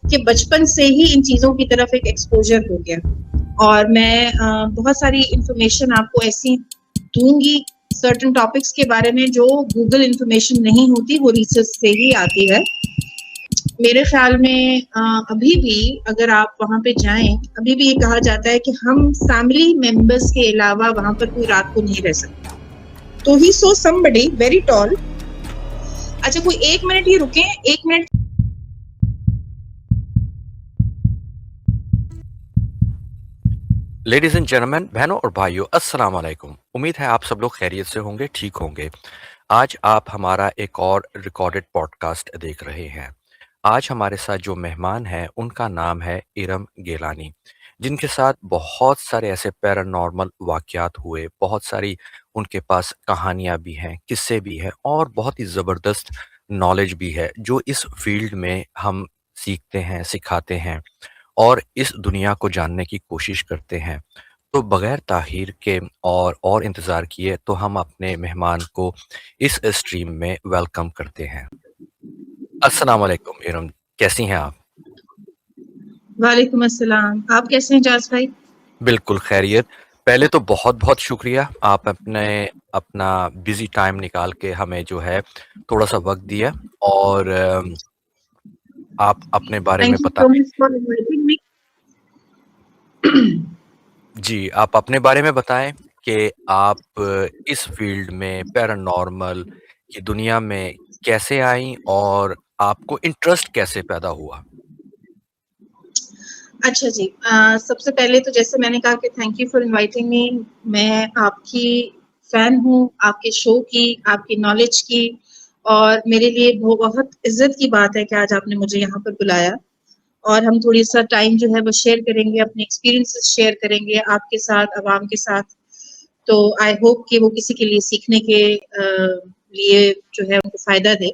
कि बचपन से ही इन चीज़ों की तरफ एक एक्सपोज़र हो गया। और मैं बहुत सारी इन्फॉर्मेशन आपको ऐसी दूँगी सर्टेन टॉपिक्स के बारे में जो गूगल इन्फॉर्मेशन नहीं होती, वो रिसर्च से ही आती है। मेरे ख़्याल में अभी भी अगर आप वहाँ पे जाएँ, अभी भी ये कहा जाता है कि हम फैमिली मेंबर्स के अलावा वहाँ पर कोई रात को नहीं रह सकता। तो he saw somebody very tall. अच्छा, कोई 1 मिनट ही रुकें, 1 मिनट। लेडीज एंड जेंटलमैन, बहनों और भाइयों, अस्सलाम वालेकुम। उम्मीद है आप सब लोग खैरियत से होंगे, ठीक होंगे। आज आप हमारा एक और रिकॉर्डेड पॉडकास्ट देख रहे हैं। आज हमारे साथ जो मेहमान हैं उनका नाम है इरम गेलानी, जिनके साथ बहुत सारे ऐसे पैरानॉर्मल वाक़यात हुए, बहुत सारी उनके पास कहानियाँ भी हैं, किस्से भी हैं और बहुत ही ज़बरदस्त नॉलेज भी है जो इस फ़ील्ड में हम सीखते हैं, सिखाते हैं और इस दुनिया को जानने की कोशिश करते हैं। तो बगैर ताख़ीर के और इंतज़ार किए तो हम अपने मेहमान को इस स्ट्रीम में वेलकम करते हैं। अस्सलाम वालेकुम इरम, कैसी हैं आप? वालेकुम अस्सलाम। आप कैसे हैं जाज़ भाई? बिल्कुल खैरियत। पहले तो बहुत-बहुत शुक्रिया, आप अपना बिज़ी टाइम निकाल के हमें जो है थोड़ा-सा वक़्त दिया और आप अपने बारे में थैंक यू सो बताएँ। Much for inviting me. जी, आप अपने बारे में बताएँ कि आप इस फ़ील्ड में पैरानॉर्मल की दुनिया में कैसे आईं और आपको इंटरेस्ट कैसे पैदा हुआ? अच्छा जी, सबसे पहले तो जैसे मैंने कहा कि थैंक यू फॉर इनवाइटिंग मी। मैं आपकी फ़ैन हूँ, आपके शो की, आपकी नॉलेज की, और मेरे लिए बहुत इज़्ज़त की बात है कि आज आपने मुझे यहाँ पर बुलाया और हम थोड़ी-सा टाइम जो है वो शेयर करेंगे, अपने एक्सपीरियंसेस शेयर करेंगे आपके साथ, अवाम के साथ। तो आई होप कि वो किसी के लिए सीखने के लिए जो है उनको फ़ायदा दे।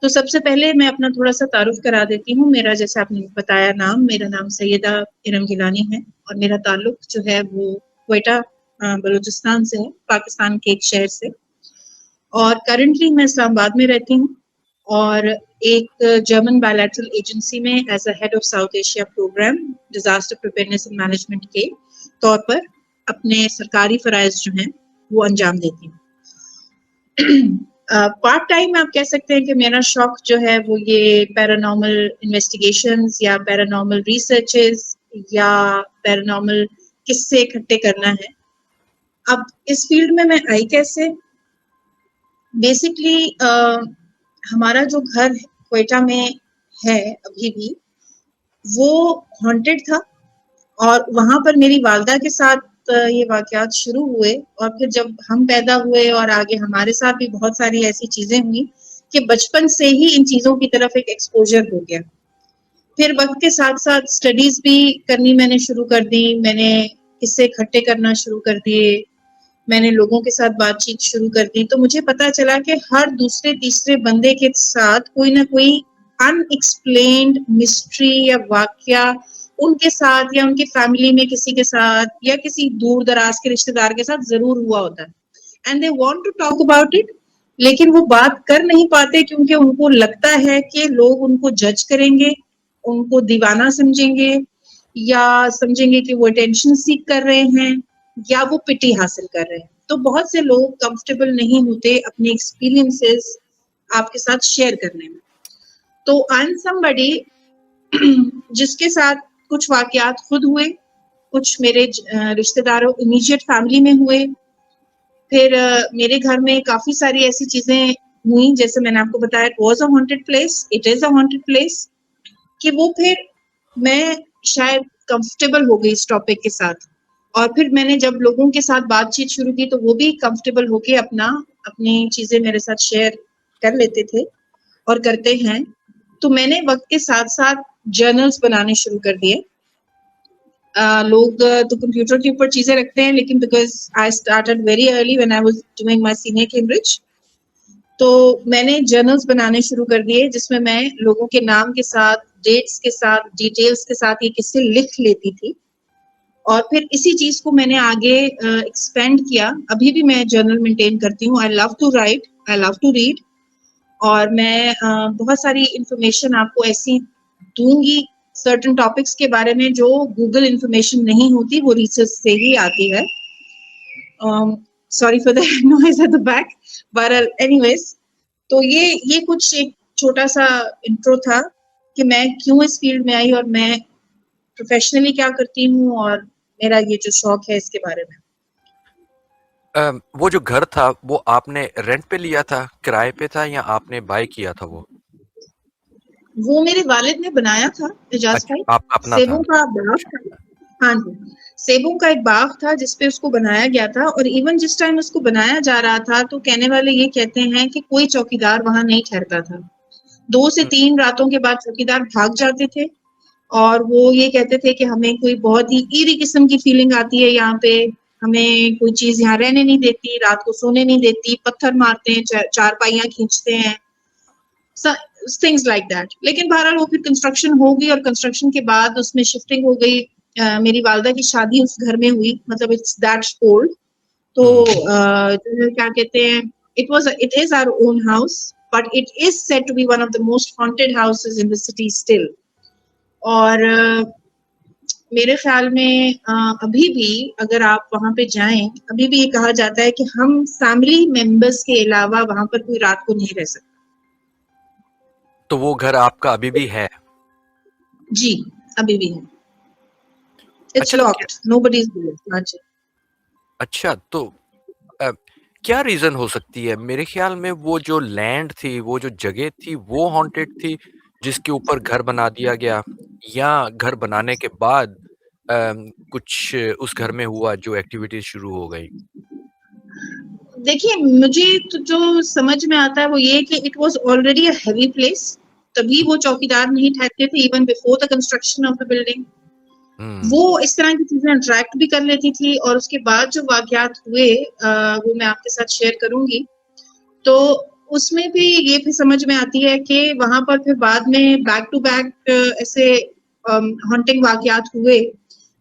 तो सबसे पहले मैं अपना थोड़ा-सा तारुफ़ करा देती हूँ। मेरा, जैसे आपने बताया नाम, मेरा नाम सैयदा इरम गिलानी है और मेरा ताल्लुक जो है वो क्वेटा बलूचिस्तान से है, पाकिस्तान के एक शहर से। और करंटली मैं इस्लामाबाद में रहती हूँ और एक जर्मन बायलैटरल एजेंसी में as a head of South Asia programme disaster preparedness and management के तौर पर अपने सरकारी फ़राइज़ जो हैं वो अंजाम देती हूँ। पार्ट टाइम आप कह सकते हैं कि मेरा शौक जो है वो ये पैरानॉर्मल इन्वेस्टिगेशंस या पैरानॉर्मल रिसर्चेस या पैरानॉर्मल किस्से इकट्ठे करना है। अब इस फील्ड में मैं आई कैसे? बेसिकली हमारा जो घर क्वेटा में है अभी भी, वो हॉन्टेड था और वहाँ पर मेरी वालिदा के साथ ये वाक़यात शुरू हुए और फिर जब हम पैदा हुए और आगे हमारे साथ भी बहुत सारी ऐसी चीज़ें हुई कि बचपन से ही इन चीज़ों की तरफ एक एक्सपोज़र हो गया। फिर वक़्त के साथ-साथ स्टडीज़ भी करनी मैंने शुरू कर दी, मैंने किस्से इकट्ठे करना शुरू कर दिए, मैंने लोगों के साथ बातचीत शुरू कर दी, तो मुझे पता चला कि हर दूसरे-तीसरे बंदे के साथ कोई ना कोई अनएक्सप्लेन्ड मिस्ट्री या वाक़या उनके साथ या उनकी फैमिली में किसी के साथ या किसी दूर-दराज़ के रिश्तेदार के साथ ज़रूर हुआ होता है। And they want to talk about it, लेकिन वो बात कर नहीं पाते क्योंकि उनको लगता है कि लोग उनको जज करेंगे, उनको दीवाना समझेंगे या समझेंगे कि वो अटेंशन सीक कर रहे हैं या वो पिटी हासिल कर रहे हैं। तो बहुत से लोग कंफर्टेबल नहीं होते अपने एक्सपीरियंसेस आपके साथ शेयर करने में। तो आई एम समबडी जिसके साथ कुछ वाक़यात खुद हुए, कुछ मेरे रिश्तेदारों इमीडिएट फैमिली में हुए। फिर मेरे घर में काफ़ी सारी ऐसी चीज़ें हुई, जैसे मैंने आपको बताया, it was a haunted place, it is a haunted place, कि वो फिर मैं शायद कंफर्टेबल हो गई इस टॉपिक के साथ। और फिर मैंने जब लोगों के साथ बातचीत शुरू की तो वो भी कंफर्टेबल होके अपनी चीज़ें मेरे साथ शेयर कर लेते थे और करते हैं। तो मैंने वक़्त के साथ-साथ जर्नल्स बनाने शुरू कर दिए। लोग तो कंप्यूटर के ऊपर चीज़ें रखते हैं, लेकिन because I started very early when I was doing my senior Cambridge, तो मैंने जर्नल्स बनाने शुरू कर दिए जिसमें मैं लोगों के नाम के साथ, डेट्स के साथ, डिटेल्स के साथ ये किस्से लिख लेती थी और फिर इसी चीज़ को मैंने आगे एक्सपेंड किया। अभी भी मैं जर्नल मेंटेन करती हूँ। I love to write, I love to read और मैं बहुत सारी इन्फॉर्मेशन आपको ऐसी दूंगी सर्टेन टॉपिक्स के बारे में जो गूगल इंफॉर्मेशन नहीं होती, वो रिसर्च से ही आती है. Sorry for the noise at the back, but anyways, तो ये कुछ एक छोटा सा इंट्रो था कि मैं क्यों इस फील्ड में आई और मैं प्रोफेशनली क्या करती हूँ और मेरा ये जो शौक है इसके बारे में. वो जो घर था वो आपने रेंट पे लिया था, किराए पे था, या आपने बाय किया था वो मेरे वालिद ने बनाया था, एजाज अच्छा, भाई. आपका अपना था. सेबों का बाग था. हाँ जी, सेबों का एक बाग था जिसपे उसको बनाया गया था. और इवन जिस टाइम उसको बनाया जा रहा था तो कहने वाले ये कहते हैं कि कोई चौकीदार वहां नहीं ठहरता था. 2 से 3 रातों के बाद चौकीदार भाग जाते थे और वो ये कहते थे कि हमें कोई बहुत ही ईरी किस्म की फीलिंग आती है यहाँ पे, हमें कोई चीज यहाँ रहने नहीं देती, रात को सोने नहीं देती, पत्थर मारते हैं, चारपाइयां खींचते हैं, थिंग्स लाइक दैट. लेकिन बहरहाल वो फिर कंस्ट्रक्शन हो गई और कंस्ट्रक्शन के बाद उसमें शिफ्टिंग हो गई. मेरी वालदा की शादी उस घर में हुई, मतलब इट्स दैट ओल्ड. तो क्या कहते हैं, it is our own house, but it is said to be one of the most haunted houses in the city still. और मेरे ख्याल में अभी भी अगर आप वहां पे जाएं, अभी भी ये कहा जाता है कि हम फैमिली मेंबर्स के अलावा वहां पर कोई रात को नहीं रह सकता. तो वो घर आपका अभी भी है? जी, अभी भी है. इट्स अच्छा, तो लॉक्ड, नोबडी इज देयर. अच्छा, तो अ, क्या रीजन हो सकती है? मेरे ख्याल में वो जो लैंड थी, वो जो जगह थी, वो हॉन्टेड थी, जिसके ऊपर घर बना दिया गया, या घर बनाने के बाद कुछ उस घर में हुआ जो एक्टिविटीज शुरू हो गई? देखिए, मुझे तो जो समझ में आता है वो ये कि it was already a heavy place. तभी वो चौकीदार नहीं ठहरते थे even before the construction of the building. वो इस तरह की चीजें अट्रैक्ट भी कर लेती थी. और उसके बाद जो वाकयात हुए वो मैं आपके साथ शेयर करूंगी. तो उसमें भी ये भी समझ में आती है कि वहां पर फिर बाद में बैक टू बैक ऐसे हॉन्टिंग वाकयात हुए,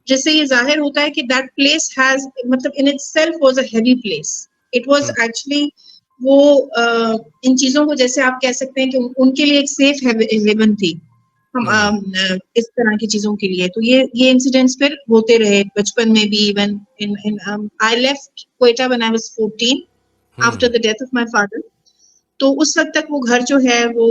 जिससे ये जाहिर होता है कि दैट प्लेस हैज, मतलब in itself was a heavy place. It was actually वो इन चीजों को जैसे आप कह सकते हैं कि उनके लिए एक सेफ हेवन थी हम इस तरह की चीजों के लिए. तो ये इंसिडेंट्स फिर होते रहे बचपन में भी. Even in I left Quetta when I was 14 after the death of my father. तो उस वक्त तक वो घर जो है वो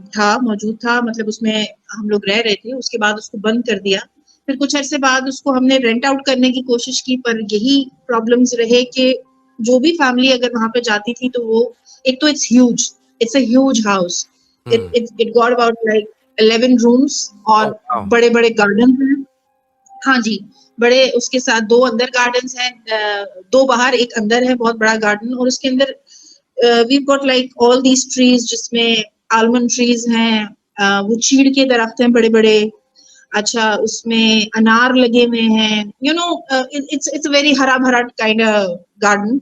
था, मौजूद था, मतलब उसमें हम लोग रह रहे थे. उसके बाद उसको बंद कर दिया. फिर कुछ अरसे बाद उसको हमने रेंट आउट करने की कोशिश की, पर यही प्रॉब्लम्स रहे कि जो भी फैमिली अगर वहां पे जाती थी तो वो, एक तो it's a huge house. It got about like 11 rooms और बड़े बड़े गार्डन हैं. हाँ जी, बड़े. उसके साथ 2 अंदर गार्डन्स हैं, 2 बाहर, एक अंदर है, बहुत बड़ा गार्डन. और उसके अंदर we've got like all these trees जिसमें आलमंड ट्रीज हैं, वो चीड़ के दरख्त हैं बड़े बड़े. अच्छा, उसमें अनार लगे हुए हैं, यू नो, इट्स वेरी हरा भरा काइंड ऑफ गार्डन.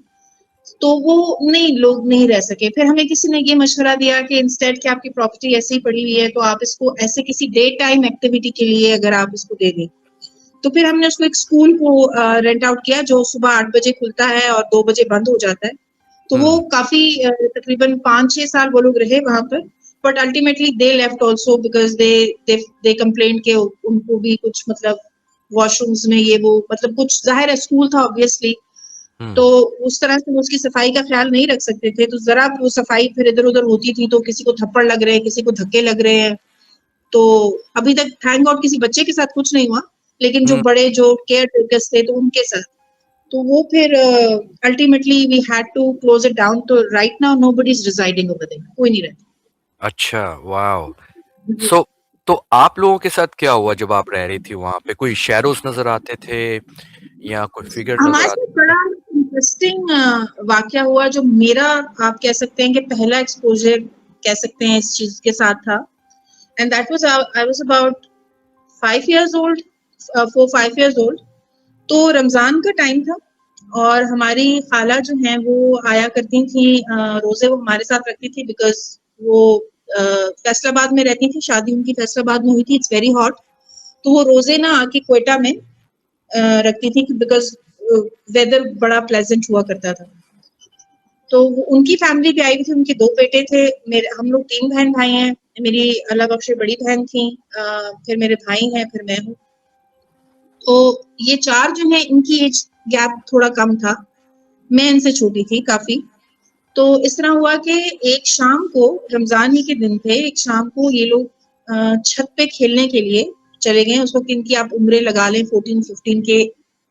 तो वो नहीं, लोग नहीं रह सके. फिर हमें किसी ने ये मशवरा दिया कि इंस्टेड कि आपकी प्रॉपर्टी ऐसे ही पड़ी हुई है तो आप इसको ऐसे किसी डे टाइम एक्टिविटी के लिए अगर आप इसको दे दें. तो फिर हमने उसको एक स्कूल को रेंट आउट किया जो सुबह 8 बजे खुलता है और 2 बजे बंद हो जाता है. तो वो काफी तकरीबन 5-6 साल वो लोग रहे वहां पर. But ultimately they left also because they complaint के उनको भी कुछ, मतलब वॉशरूम्स में ये वो, मतलब कुछ, जाहिर है स्कूल था ऑब्वियसली, तो उस तरह से वो उसकी सफाई का ख्याल नहीं रख सकते थे. तो जरा वो सफाई फिर इधर उधर होती थी तो किसी को थप्पड़ लग रहे हैं, किसी को धक्के लग रहे हैं. तो अभी तक थैंक गॉड किसी बच्चे के साथ कुछ नहीं हुआ, लेकिन जो बड़े जो केयर टेकर्स थे तो उनके साथ. तो वो फिर ultimately we had to close it down. तो right now nobody is residing over there, कोई नहीं रहता. अच्छा, वाओ! सो तो आप लोगों के साथ क्या हुआ जब आप रह रही थी वहाँ पे? कोई शैडोज़ नज़र आते थे, या कोई फिगर नज़र हमारे आते साथ थे? बड़ा इंटरेस्टिंग वाकया हुआ जो मेरा, आप कह सकते हैं कि पहला एक्सपोजर कह सकते हैं इस चीज के साथ था. And that was, I was about 5 years old, 4-5 years old. तो रमजान का टाइम था और हमारी खाला जो हैं वो आया करती थी, रोजे वो हमारे साथ रखती थी बिकॉज वो फैसलाबाद में रहती थी. शादी उनकी फैसलाबाद में हुई थी. It's very hot. तो वो रोजे ना आके क्वेटा में रखती थी बिकॉज वेदर बड़ा प्लेजेंट हुआ करता था. तो उनकी फैमिली भी आई हुई थी, उनके 2 बेटे थे, मेरे, हम लोग 3 बहन भाई हैं. मेरी अल्लाह बख्शे बड़ी बहन थी, फिर मेरे भाई हैं, फिर मैं हूँ। तो ये 4 जो हैं इनकी एज गैप थोड़ा कम था, मैं इनसे छोटी थी काफ़ी। तो इस तरह हुआ कि एक शाम को, रमज़ान ही के दिन थे, एक शाम को ये लोग छत पे खेलने के लिए चले गए। उस वक़्त इनकी आप उम्रें लगा लें 14-15 के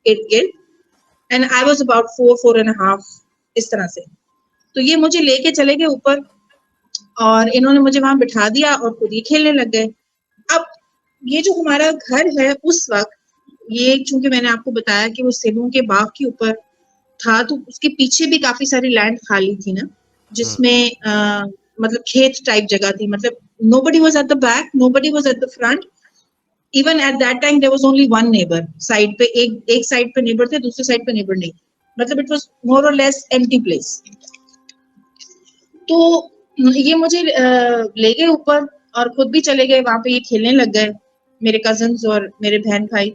इर्द-गिर्द, and I was about 4 and a half, इस तरह से। तो ये मुझे लेके चले गए ऊपर और इन्होंने मुझे वहाँ बिठा दिया और खुद ही खेलने लग गए। अब ये जो हमारा घर है उस वक़्त, ये चूँकि मैंने आपको बताया कि वो सेबों के बाग के ऊपर था, तो उसके पीछे भी काफ़ी सारी लैंड खाली थी ना, जिसमें मतलब खेत टाइप जगह थी। मतलब nobody was at the back, nobody was at the front. Even at that time there was only one neighbor. Side पे एक साइड पे नेबर थे, दूसरी साइड पे नेबर नहीं। मतलब it was more or less empty place. तो ये मुझे ले गए ऊपर और खुद भी चले गए वहाँ पे, ये खेलने लग गए, मेरे कज़िन्स और मेरे बहन भाई।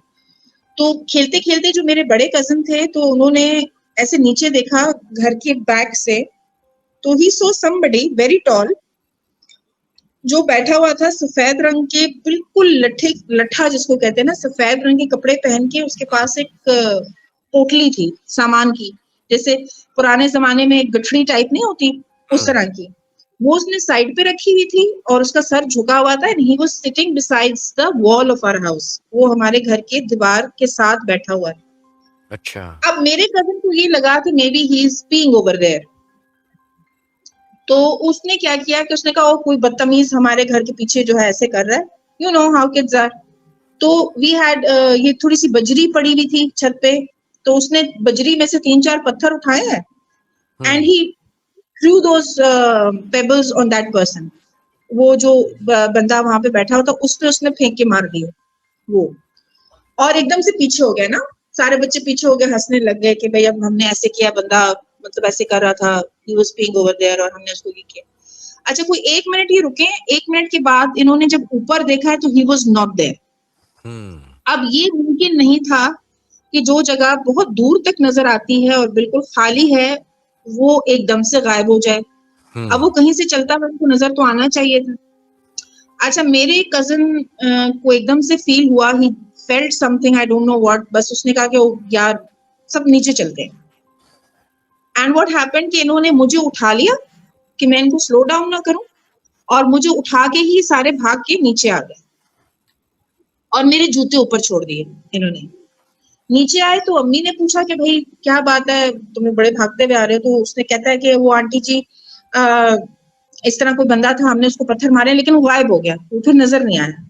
तो खेलते-खेलते जो मेरे बड़े कज़िन थे, तो उन्होंने ऐसे नीचे देखा घर के बैक से, तो he saw somebody very tall, जो बैठा हुआ था सफ़ेद रंग के, बिल्कुल लट्ठा जिसको कहते हैं ना, सफ़ेद रंग के कपड़े पहन के। उसके पास एक पोटली थी सामान की, जैसे पुराने ज़माने में एक गठरी टाइप नहीं होती, उस तरह की। वो उसने साइड पे रखी हुई थी और उसका सर झुका हुआ था, and he was sitting besides the wall of our house. वो हमारे घर के दीवार के साथ बैठा हुआ है। अच्छा। अब मेरे कज़िन को ये लगा कि maybe he is peeing over there. तो उसने क्या किया कि उसने कहा, ओ कोई बदतमीज हमारे घर के पीछे जो है ऐसे कर रहा है, you know how kids are. तो वी हैड ये थोड़ी सी बजरी पड़ी हुई थी छत पे, तो उसने बजरी में से 3-4 पत्थर उठाए हैं, and he threw those pebbles on that person. वो जो बंदा वहां पे बैठा हुआ था, उस पे उसने फेंक के मार दिए वो, और एकदम से पीछे हो गया ना, सारे बच्चे पीछे हो गए, हंसने लग गए कि भाई अब हमने ऐसे किया, बंदा मतलब ऐसे कर रहा था, he was being over there, और हमने उसको ये किया। अच्छा, कोई 1 मिनट ये रुके, 1 मिनट के बाद इन्होंने जब ऊपर देखा है, तो ही वाज नॉट देयर। अब ये मुमकिन नहीं था कि जो जगह बहुत दूर तक नजर आती है और बिल्कुल खाली है, वो एकदम से गायब हो जाए। अब वो कहीं से चलता हुआ उनको नजर तो आना चाहिए था। अच्छा, मेरे कजिन को एकदम से फील हुआ, he felt something, I don't know what, बस उसने कहा कि ओ यार सब नीचे चलते हैं। एंड व्हाट हैपेंड कि इन्होंने मुझे उठा लिया कि मैं इनको स्लो डाउन ना करूं, और मुझे उठा के ही सारे भाग के नीचे आ गए और मेरे जूते ऊपर छोड़ दिए इन्होंने। नीचे आए तो अम्मी ने पूछा कि भाई क्या बात है, तुम बड़े भागते हुए आ रहे हो। तो उसने कहता है कि वो आंटी जी, इस तरह कोई बंदा था, हमने उसको पत्थर मारे, लेकिन वो गायब हो गया, वो फिर नजर नहीं आया।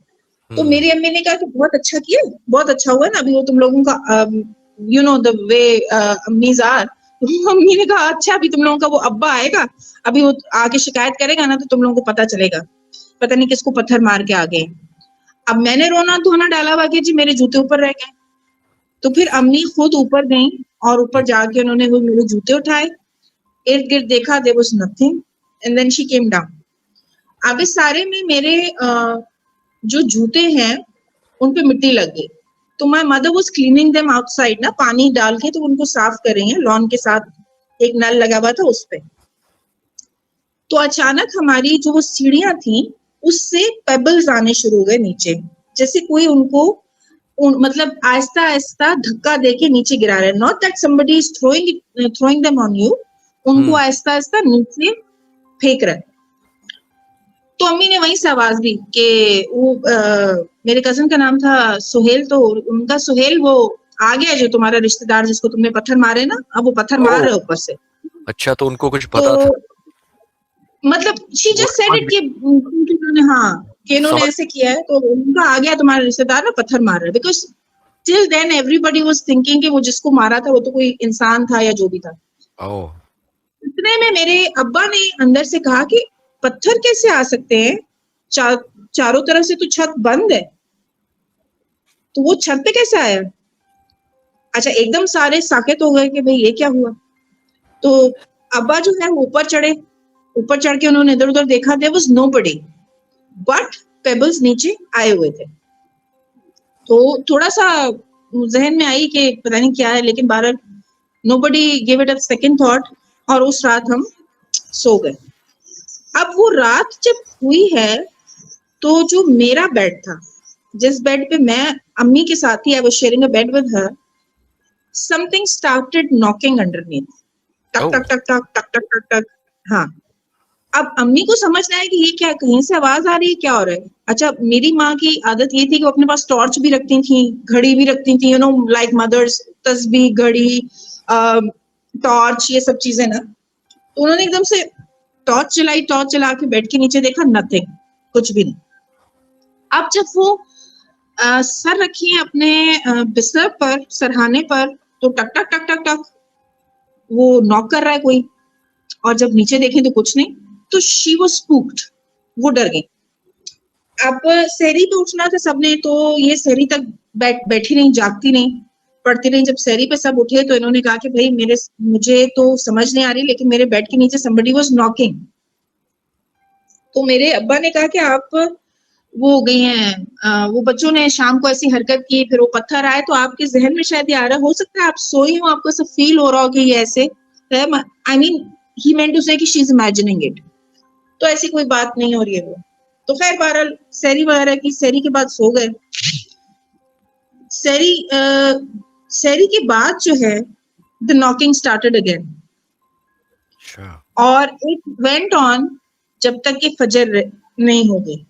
तो मेरी अम्मी ने कहा कि बहुत अच्छा किया, बहुत अच्छा हुआ ना, अभी वो तुम लोगों का you know the way Ammis are. अम्मी ने कहा अच्छा, अभी तुम लोगों का वो अब्बा आएगा, अभी वो आके शिकायत करेगा ना, तो तुम लोगों को पता चलेगा, पता नहीं किसको पत्थर मार के आ गए। अब मैंने रोना धोना डाला हुआ कि जी मेरे जूते ऊपर रह गए। तो फिर अम्मी खुद ऊपर गई और ऊपर जाके उन्होंने वो मेरे जूते उठाए, इर्द गिर्द देखा, there was nothing, and then she came down. अब इस सारे में मेरे जो जूते हैं उन पे मिट्टी लग गई। तो my mother was cleaning them outside ना, पानी डाल के तो उनको साफ कर रही हैं, लॉन के साथ एक नल लगा हुआ था उस पे। तो अचानक हमारी जो वो सीढ़ियां थी, उससे पेबल्स आने शुरू हो गए नीचे, जैसे कोई उनको मतलब आहिस्ता आहिस्ता धक्का देके नीचे गिरा रहे हैं। Not that somebody is throwing them on you, उनको आहिस्ता आहिस्ता नीचे फेंक रहे। तो अम्मी ने वहीं से आवाज दी कि वो मेरे कजिन का नाम था सुहेल, तो उनका सुहेल, वो आ गया जो तुम्हारा रिश्तेदार जिसको तुमने पत्थर मारे ना, अब वो पत्थर मार रहे ऊपर से। अच्छा, तो उनको कुछ तो पता था? मतलब शी वो जस्ट सेड समझ इट कि उन्होंने, हाँ, कि इन्होंने समझ ऐसे किया है, तो उनका आ गया तुम्हारा रिश्तेदार ना पत्थर मार रहा है। Because till then everybody was thinking कि वो जिसको मारा था वो तो कोई इंसान था या जो भी था। ओह। इतने में मेरे अब्बा ने अंदर से कहा कि पत्थर कैसे आ सकते हैं, चारों तरफ से तो छत बंद है, तो वो छत पे कैसे आया। अच्छा, एकदम सारे साकित हो गए कि भाई ये क्या हुआ। तो अब्बा जो है वो ऊपर चढ़े, ऊपर चढ़ के उन्होंने इधर उधर देखा, there was nobody but pebbles नीचे आए हुए थे। तो थोड़ा सा जहन में आई कि पता नहीं क्या है, लेकिन बहरहाल nobody give it a second thought, और उस रात हम सो गए। अब वो रात जब हुई है, तो जो मेरा बेड था, जिस बेड पे मैं अम्मी के साथ थी, I was sharing a bed with her, something started knocking underneath, टक ओह! टक टक टक टक टक टक टक। हाँ, अब अम्मी को समझ ना आया कि ये क्या है, कहीं से आवाज आ रही है, क्या हो रहा है। अच्छा, मेरी माँ की आदत ये थी कि वो अपने पास टॉर्च भी रखती थी, घड़ी भी रखती थी, यू नो, लाइक मदर्स, तस्बीह, घड़ी, टॉर्च, ये सब चीजें ना। तो उन्होंने एकदम से टॉर्च जलाई, टॉर्च जला के बेड के नीचे देखा, नथिंग, कुछ भी नहीं। अब जब वो सर रखी है अपने बिस्तर पर, सरहाने पर, तो टक टक टक टक टक वो नॉक कर रहा है कोई, और जब नीचे देखे तो कुछ नहीं, तो शी वाज स्पूक्ड, वो डर गई। अब सहरी पे उठना था सबने, तो ये सहरी तक बैठी नहीं, जागती नहीं, पढ़ती रही। जब सहरी पे सब उठे तो इन्होंने कहा कि भाई मुझे तो समझ नहीं आ रही, लेकिन मेरे बेड के नीचे somebody was knocking। तो मेरे अब्बा ने कहा कि आप वो हो गई हैं, वो बच्चों ने शाम को ऐसी हरकत की, फिर वो पत्थर आए, तो आपके जहन में शायद ये आ रहा हो सकता है आप सोई हो, आपको ऐसा फील हो रहा हो कि ये ऐसे है। I mean, he meant to से कि शी इज इमेजिनिंग इट, तो ऐसी कोई बात नहीं हो रही है वो। तो खैर बहरहाल सहरी वगैरह की, सहरी के बाद सो गए। सहरी सहरी के बाद जो है, द नॉकिंग स्टार्टेड अगेन, अच्छा। और इट वेंट ऑन जब तक कि फजर नहीं हो गई।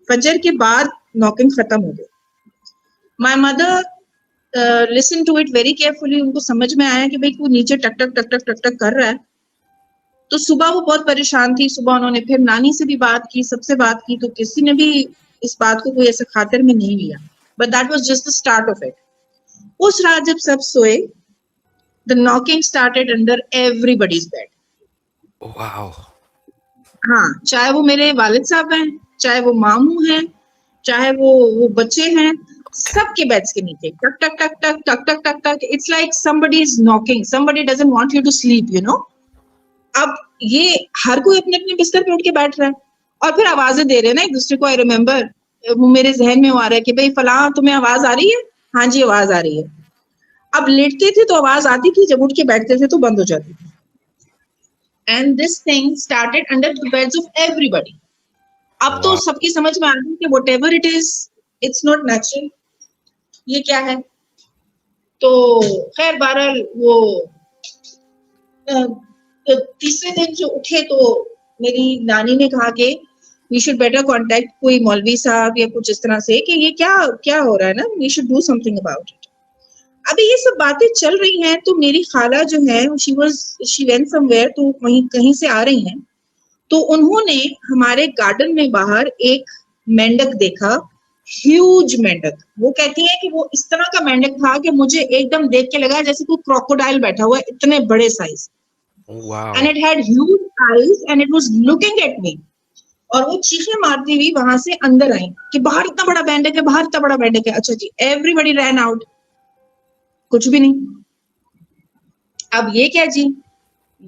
फजर के बाद नॉकिंग खत्म हो गई। My mother listen to it very carefully, उनको समझ में आया कि भाई कोई नीचे टक टक टक टक टक टक कर रहा है। तो सुबह वो बहुत परेशान थी, सुबह उन्होंने फिर नानी से भी बात की, सबसे बात की, तो किसी ने भी इस बात को कोई ऐसे खातिर में नहीं लिया, but that was just the start of it. उस रात जब सब सोए, the knocking started under everybody's bed. Wow! हाँ, चाहे वो मेरे वालिद साहब हैं, चाहे वो मामू हैं, चाहे वो बच्चे हैं, सबके बेड्स के नीचे टक टक टक टक टक टक टक टक। It's like somebody is knocking, somebody doesn't want you to sleep, you know। अब ये हर कोई अपने अपने बिस्तर पे उठ के बैठ रहा है, और फिर आवाजें दे रहे हैं ना एक दूसरे को। आई रिमेम्बर, वो मेरे जहन में वो आ रहा है कि भाई फलां, तुम्हें आवाज आ रही है? हाँ जी, आवाज आ रही है। अब लेटते थे तो आवाज आती थी, जब उठ के बैठते थे तो बंद हो जाती थी। And this thing started under the beds of everybody. अब तो वाह! सबकी समझ में आ गई कि what ever it is, it's not natural, ये क्या है। तो खैर बहरहाल वो तो तीसरे दिन जो उठे, तो मेरी नानी ने कहा कि वी शुड बेटर कांटेक्ट कोई मौलवी साहब या कुछ इस तरह से, कि ये क्या क्या हो रहा है ना, we should do something about it. अभी ये सब बातें चल रही हैं, तो मेरी खाला जो है, शी वेंट समवेयर, तो वहीं कहीं से आ रही हैं, तो उन्होंने हमारे गार्डन में बाहर एक मेंढक देखा, ह्यूज मेंढक। वो कहती है कि वो इस तरह का मेंढक था कि मुझे एकदम देख के लगा जैसे कोई क्रोकोडाइल बैठा हुआ है, इतने बड़े size, wow! And it had huge eyes and it was looking at me. और वो चीखें मारती हुई वहां से अंदर आई कि बाहर इतना बड़ा मेंढक है, बाहर इतना बड़ा मेंढक है। अच्छा जी, एवरीबॉडी रैन आउट, कुछ भी नहीं। अब ये क्या जी,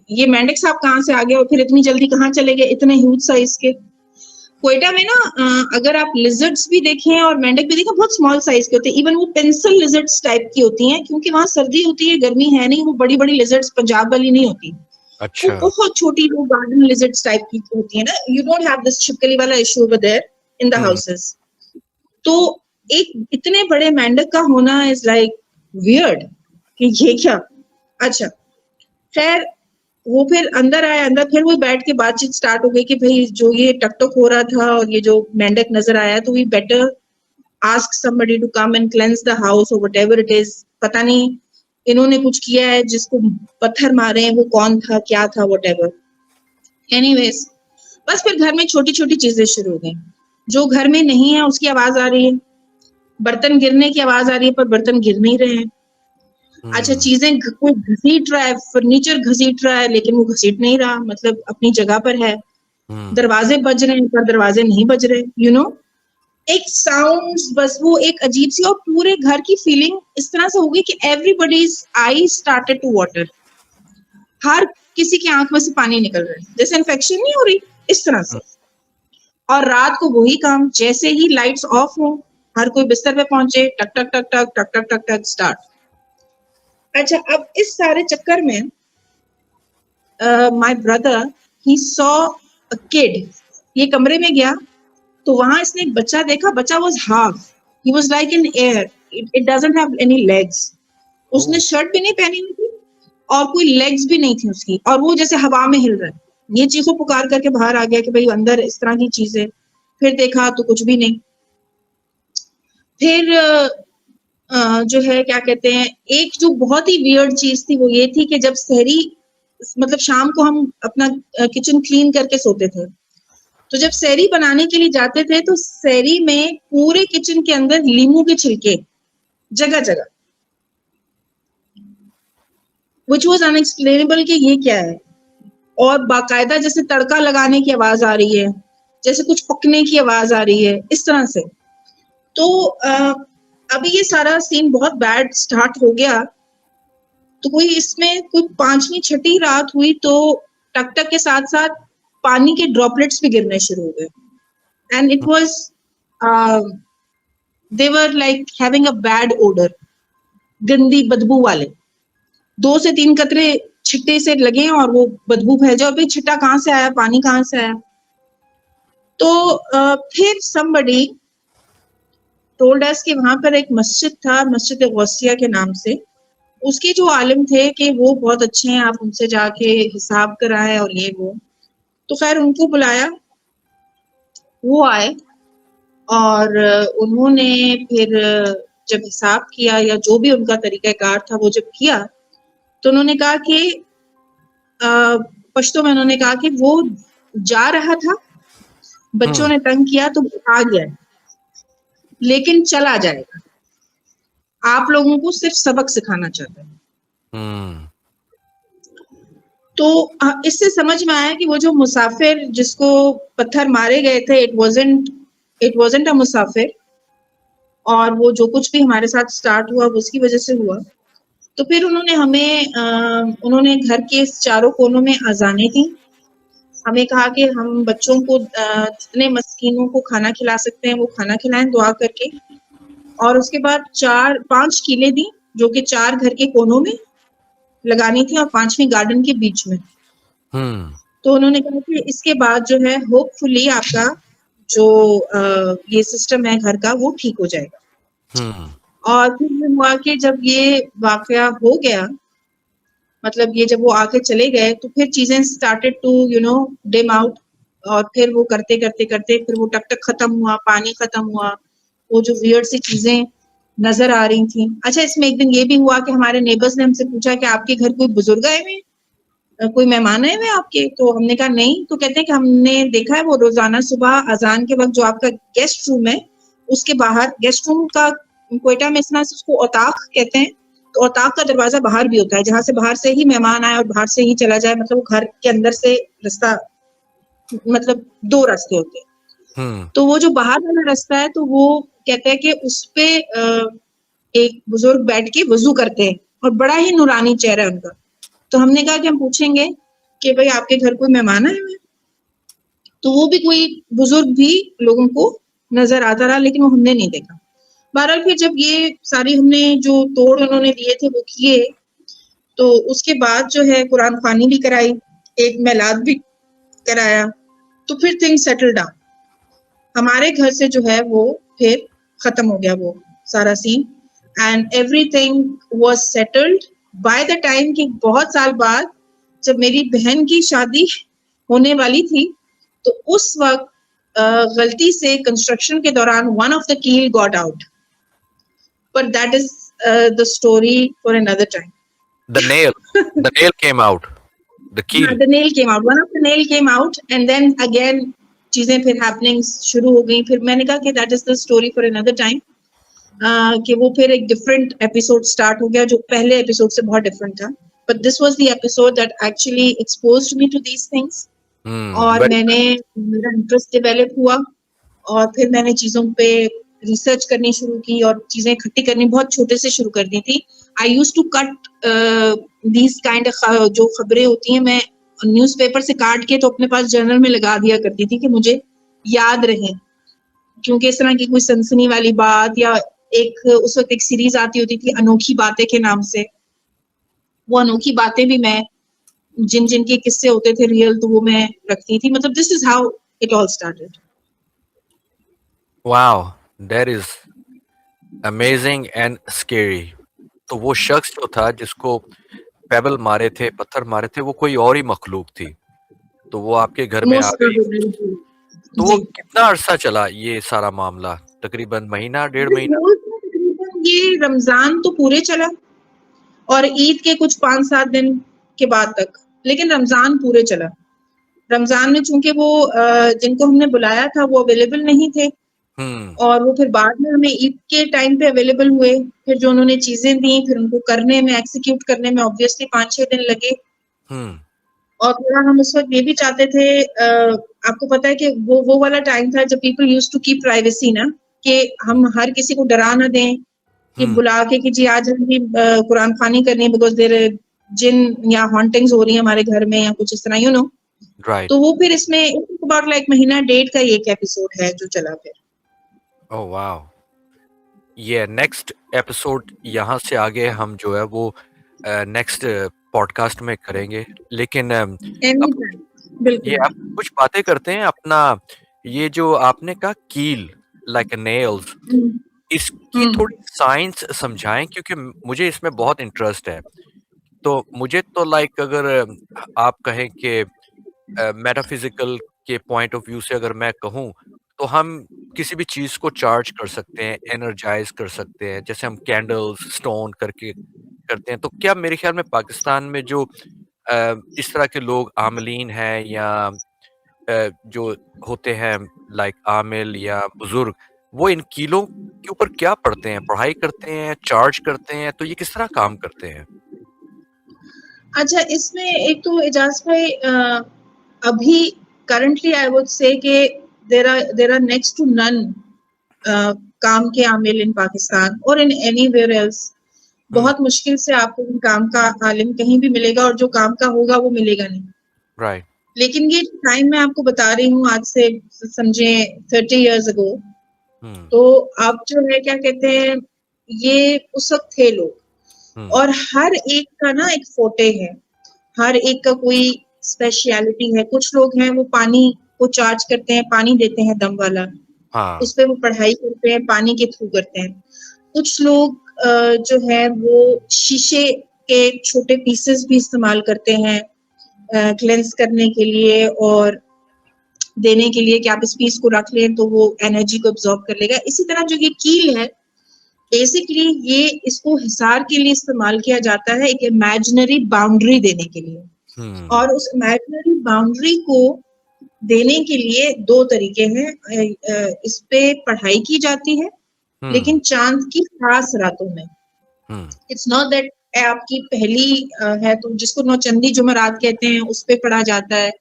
ये मेंढक साहब कहाँ से आ गए और फिर इतनी जल्दी कहाँ चले गए, इतने ह्यूज साइज के। क्वेटा में ना अगर आप लिजर्ड्स भी देखें और मेंढक भी देखें, बहुत स्मॉल साइज के होते हैं, इवन वो पेंसिल लिजर्ड्स टाइप की होती हैं, क्योंकि वहां सर्दी होती है, गर्मी है नहीं। वो बड़ी बड़ी लिजर्ड्स पंजाब वाली नहीं होती, वो अच्छा। बहुत छोटी, वो गार्डन लिजर्ड्स टाइप की होती है ना। यू डोंट हैव दिस छिपकली वाला issue over there in the um, houses. तो एक इतने बड़े मेंढक का होना इज लाइक वियर्ड, कि ये क्या। अच्छा, खैर वो फिर अंदर आया, अंदर फिर वो बैठ के बातचीत स्टार्ट हो गई कि भाई जो ये टकटक हो रहा था और ये जो मेंढक नजर आया, तो we better ask somebody to come and cleanse the house or whatever it is। पता नहीं इन्होंने कुछ किया है, जिसको पत्थर मारे हैं वो कौन था, क्या था, whatever। एनीवेज, बस फिर घर में छोटी छोटी चीजें शुरू हो गई। जो घर में नहीं है उसकी आवाज आ रही है, बर्तन गिरने की आवाज आ रही है, पर बर्तन गिर नहीं रहे हैं। अच्छा, हुँ, चीजें कोई घसीट रहा है, फर्नीचर घसीट रहा है, लेकिन वो घसीट नहीं रहा, मतलब अपनी जगह पर है। हुँ, दरवाजे बज रहे हैं, पर दरवाजे नहीं बज रहे, यू नो। एक साउंड, बस वो एक अजीब सी, और पूरे घर की फीलिंग इस तरह से हो गई कि everybody's I started to water. हर किसी की आंख में से पानी निकल रहा है, जैसे इन्फेक्शन नहीं हो रही, इस तरह हुँ, से। और रात को वही काम, जैसे ही लाइट्स ऑफ हो, हर कोई बिस्तर पे पहुंचे, टक टक टक टक टक टक टक टक स्टार्ट। अच्छा, अब इस सारे चक्कर में my brother, he saw a kid. ये कमरे में गया, तो वहां इसने एक बच्चा देखा, बच्चा was half, he was like in air, it doesn't have any legs, उसने शर्ट भी नहीं पहनी हुई थी और कोई लेग्स भी नहीं थी उसकी, और वो जैसे हवा में हिल रहा है। ये चीखो पुकार करके बाहर आ गया कि भाई अंदर इस तरह की चीज है। फिर देखा तो कुछ भी नहीं। फिर जो है क्या कहते हैं, एक जो बहुत ही वियर्ड चीज थी वो ये थी कि जब सहरी, मतलब शाम को हम अपना किचन क्लीन करके सोते थे, तो जब सहरी बनाने के लिए जाते थे तो सहरी में पूरे किचन के अंदर लीमू के छिलके जगह जगह, विच वॉज अनएक्सप्लेनेबल कि ये क्या है। और बाकायदा जैसे तड़का लगाने की आवाज आ रही है, जैसे कुछ पकने की आवाज आ रही है, इस तरह से। तो अभी ये सारा सीन बहुत बैड स्टार्ट हो गया। तो कोई इसमें कोई 5वीं 6ठी रात हुई तो टक टक के साथ साथ पानी के ड्रॉपलेट्स भी गिरने शुरू हो गए। And it was they were like having a bad odour, गंदी बदबू वाले। 2 से 3 कतरे छिट्टे से लगे और वो बदबू फैल जाए, और भाई छिट्टा कहाँ से आया, पानी कहाँ से आया। तो फिर somebody told us कि वहां पर एक मस्जिद था, मस्जिद गौसिया के नाम से, उसके जो आलिम थे कि वो बहुत अच्छे हैं, आप उनसे जाके हिसाब कराएं और ये वो। तो खैर उनको बुलाया, वो आए और उन्होंने फिर जब हिसाब किया या जो भी उनका तरीकाकार था वो जब किया, तो उन्होंने कहा कि पश्तो में उन्होंने कहा कि वो जा रहा था, बच्चों ने तंग किया तो आ गया, लेकिन चला जाएगा, आप लोगों को सिर्फ सबक सिखाना चाहता है। तो इससे समझ में आया कि वो जो मुसाफिर जिसको पत्थर मारे गए थे, इट वाजंट अ मुसाफिर, और वो जो कुछ भी हमारे साथ स्टार्ट हुआ वो उसकी वजह से हुआ। तो फिर उन्होंने हमें उन्होंने घर के चारों कोनों में अजानें दी, हमें कहा कि हम बच्चों को जितने मस्कीनों को खाना खिला सकते हैं वो खाना खिलाएं दुआ करके, और उसके बाद 4-5 कीले दी जो कि 4 घर के कोनों में लगानी थी और 5वीं गार्डन के बीच में। तो उन्होंने कहा कि इसके बाद जो है होपफुली आपका जो ये सिस्टम है घर का वो ठीक हो जाएगा। और फिर हुआ कि जब ये वाकया हो गया, मतलब ये जब वो आके चले गए, तो फिर चीजें स्टार्टेड टू डिम आउट, और फिर वो करते करते करते फिर वो टक टक खत्म हुआ, पानी खत्म हुआ, वो जो वियर्ड सी चीजें नजर आ रही थी। अच्छा, इसमें एक दिन ये भी हुआ कि हमारे नेबर्स ने हमसे पूछा कि आपके घर कोई बुजुर्ग आए हुए, कोई मेहमान आए हुए आपके? तो हमने कहा नहीं। तो कहते हैं कि हमने देखा है वो रोजाना सुबह अजान के वक्त जो आपका गेस्ट रूम है उसके बाहर, गेस्ट रूम का क्वेटा में इस तरह से उसको औताक कहते हैं, तो औताक का दरवाजा बाहर भी होता है जहां से बाहर से ही मेहमान आए और बाहर से ही चला जाए, मतलब वो घर के अंदर से रास्ता, मतलब 2 रास्ते होते हैं। तो वो जो बाहर वाला रास्ता है तो वो कहते हैं कि उस पे एक बुजुर्ग बैठ के वजू करते हैं और बड़ा ही नूरानी चेहरा है उनका। तो हमने कहा कि हम पूछेंगे कि भाई आपके घर कोई मेहमान आए हुए? तो वो भी कोई बुजुर्ग भी लोगों को नजर आता रहा, लेकिन वो हमने नहीं देखा। बहरहाल फिर जब ये सारी हमने जो तोड़ उन्होंने दिए थे वो किए, तो उसके बाद जो है कुरान खानी भी कराई, एक मिलाद भी कराया, तो फिर थिंग्स सेटल डाउन। हमारे घर से जो है वो फिर खत्म हो गया वो सारा scene, and everything was settled by the time कि बहुत साल बाद जब मेरी बहन की शादी होने वाली थी, तो उस वक्त गलती से कंस्ट्रक्शन के दौरान वन ऑफ द कील got out, but that is the story for another time. The nail came out. The keel. The nail came out. One of the nail came out, and then again चीजें फिर happenings शुरू हो गई। फिर मैंने कहा कि that is the story for another time. कि वो फिर एक different episode start हो गया जो पहले episode से बहुत different था। But this was the episode that actually exposed me to these things. और मैंने मेरा इंटरेस्ट डेवलप हुआ और फिर मैंने चीजों पे रिसर्च करनी शुरू की और चीजें इकट्ठी करनी बहुत छोटे से शुरू कर दी थी। I used to cut these kind जो खबरें होती हैं, मैं न्यूज़पेपर से काट के तो अपने पास जर्नल में लगा दिया करती थी कि मुझे याद रहे, क्योंकि इस तरह की कोई सनसनी वाली बात या एक उस वक्त एक सीरीज आती होती थी अनोखी बातें के नाम से, वो अनोखी बातें भी मैं जिन जिन के किस्से होते थे रियल तो वो मैं रखती थी। मतलब this is how it all started. Wow! That is amazing and scary. तो वो शख्स जो था जिसको पेबल मारे थे, पत्थर मारे थे, वो कोई और ही मखलूक थी। तो वो आपके घर में आ मोस्ट गई। प्रोबेबली तो वो जी। कितना अरसा चला ये सारा मामला? तकरीबन महीना, डेढ़ मैं महीना? बोल रही हूँ, तकरीबन ये रमजान तो पूरे चला और ईद के कुछ 5-7 दिन के बाद तक, लेकिन रमजान पूरे चला। रमजान में चूंकि वो जिनको हमने बुलाया था वो अवेलेबल नहीं थे हुँ, और वो फिर बाद में हमें ईद के टाइम पे अवेलेबल हुए। फिर जो उन्होंने चीजें दी फिर उनको करने में, एग्जीक्यूट करने में ऑब्वियसली 5-6 दिन लगे। हुँ, और थोड़ा हम उस वक्त ये भी चाहते थे, आपको पता है कि वो वाला टाइम था जब people used to keep privacy ना, कि हम हर किसी को डरा ना दें कि हुँ, बुला के कि जी आज हमने कुरान खानी करनी है बिकॉज देर जिन या हॉन्टिंग्स हो रही है हमारे घर में या कुछ इस तरह राइट। तो वो फिर इसमें अबाउट लाइक महीना डेढ़ का एक एपिसोड है जो चला फिर। Oh wow! ये नेक्स्ट एपिसोड यहाँ से आगे हम जो है वो नेक्स्ट पॉडकास्ट में करेंगे। लेकिन एनी अब टाइम ये बिल्कुल। आप कुछ बातें करते हैं अपना, ये जो आपने कहा कील लाइक नेल्स, हम्म, इसकी हम्म, थोड़ी साइंस समझाएं क्योंकि मुझे इसमें बहुत इंटरेस्ट है। तो मुझे तो लाइक अगर आप कहें कि मेटाफिजिकल के पॉइंट ऑफ व्यू से अगर मैं कहूँ, तो हम किसी भी चीज़ को चार्ज कर सकते हैं, एनर्जाइज़ कर सकते हैं, जैसे हम कैंडल्स, स्टोन करके करते हैं। तो क्या मेरे ख़्याल में पाकिस्तान में जो इस तरह के लोग आमिलीन हैं या जो होते हैं लाइक आमिल या बुज़ुर्ग, वो इन कीलों के ऊपर क्या पढ़ते हैं? पढ़ाई करते हैं, चार्ज करते हैं, तो ये किस तरह काम करते हैं? अच्छा इसमें एक तो एजाज भाई अभी करंटली आई वुड से कि there are next to none काम के आमिल इन पाकिस्तान और इन एनीवेयर एल्स। हुँ, बहुत मुश्किल से आपको इन काम का आलिम कहीं भी मिलेगा और जो काम का होगा वो मिलेगा नहीं। राइट। लेकिन ये टाइम मैं आपको बता रही हूँ आज से समझे 30 years ago। हुँ, तो अब जो है क्या कहते हैं, ये उस वक्त थे लोग हुँ, और हर एक का ना एक फोटे है, हर एक का कोई स्पेशलिटी है। कुछ लोग हैं वो पानी को चार्ज करते हैं, पानी देते हैं दम वाला, हाँ, उस पे वो पढ़ाई करते हैं, पानी के थ्रू करते हैं। कुछ लोग जो है वो शीशे के छोटे पीसेस भी इस्तेमाल करते हैं क्लेंस करने के लिए और देने के लिए कि आप इस पीस को रख लें तो वो एनर्जी को एब्जॉर्ब कर लेगा। इसी तरह जो ये कील है बेसिकली ये इसको हिसार के लिए इस्तेमाल किया जाता है, एक इमेजिनरी बाउंड्री देने के लिए। हुँ, और उस इमेजिनरी बाउंड्री को देने के लिए दो तरीके हैं। इस पे पढ़ाई की जाती है हुँ, लेकिन चांद की खास रातों में। हुँ, इट्स नॉट दैट आपकी पहली है तो जिसको नौचंदी जुमेरात कहते हैं उस पे पढ़ा जाता है,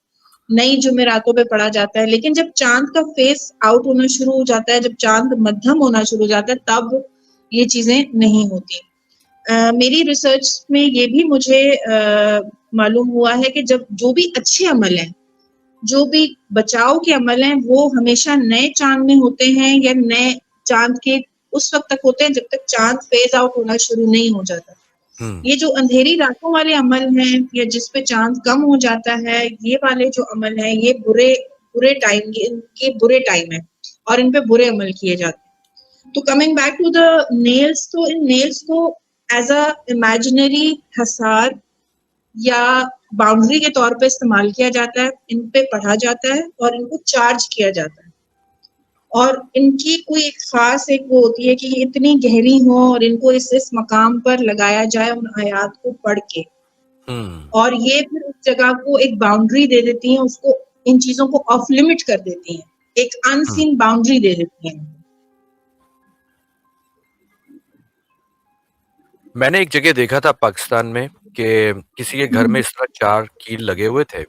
नई जुमेरातों पे पढ़ा जाता है। लेकिन जब चांद का फेस आउट होना शुरू हो जाता है, जब चांद मध्यम होना शुरू हो जाता है तब ये चीजें नहीं होती। मेरी रिसर्च में ये भी मुझे मालूम हुआ है कि जब जो भी अच्छे अमल हैं, जो भी बचाव के अमल हैं वो हमेशा नए चांद में होते हैं या नए चांद के उस वक्त तक होते हैं जब तक चांद फेज आउट होना शुरू नहीं हो जाता। हुँ, ये जो अंधेरी रातों वाले अमल हैं या जिस पे चांद कम हो जाता है, ये वाले जो अमल हैं ये बुरे बुरे टाइम के बुरे टाइम है और इन पे बुरे अमल किए जाते हैं। तो coming back to the nails, तो इन नेल्स को एज अ इमेजिनरी हसार या बाउंड्री के तौर पे इस्तेमाल किया जाता है, इन पे पढ़ा जाता है और इनको चार्ज किया जाता है। और इनकी कोई एक खास एक वो होती है कि ये इतनी गहरी हो और इनको इस मकाम पर लगाया जाए उन आयात को पढ़ के। हुँ, और ये फिर उस जगह को एक बाउंड्री दे देती हैं, उसको इन चीजों को ऑफ लिमिट कर देती हैं, एक हुँ। अनसीन बाउंड्री दे देती हैं। मैंने एक जगह देखा था पाकिस्तान में कि किसी के घर में हम्म, इस तरह 4 कील लगे हुए थे,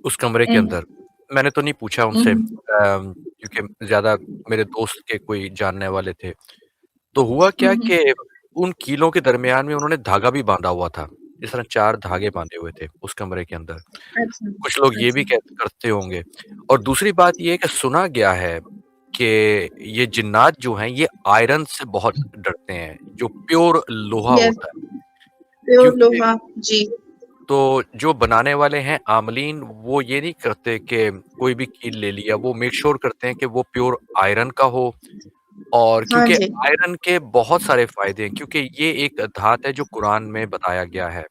उस कमरे के हम्म, अंदर। मैंने तो नहीं पूछा उनसे हम्म, क्योंकि ज़्यादा मेरे दोस्त के कोई जानने वाले थे। तो हुआ क्या हम्म, कि उन कीलों के दरमियान में उन्होंने धागा भी बाँधा हुआ था। इस तरह 4 धागे बाँधे हुए थे उस कमरे के अंदर। अच्छा, कुछ लोग ये भी अच्छा, करते होंगे। और दूसरी बात ये है कि सुना गया है कि ये जिन्नात जो हैं ये आयरन से बहुत डरते हैं, जो प्योर लोहा यस, होता है। प्योर क्योंकि लोहा, जी, तो जो बनाने वाले हैं आमलीन, वो ये नहीं करते कि कोई भी कील ले लिया, वो मेक श्योर करते हैं कि वो प्योर आयरन का हो। और हाँ क्योंकि जी। आयरन के बहुत सारे फ़ायदे हैं, क्योंकि ये एक धात है जो कुरान में बताया गया है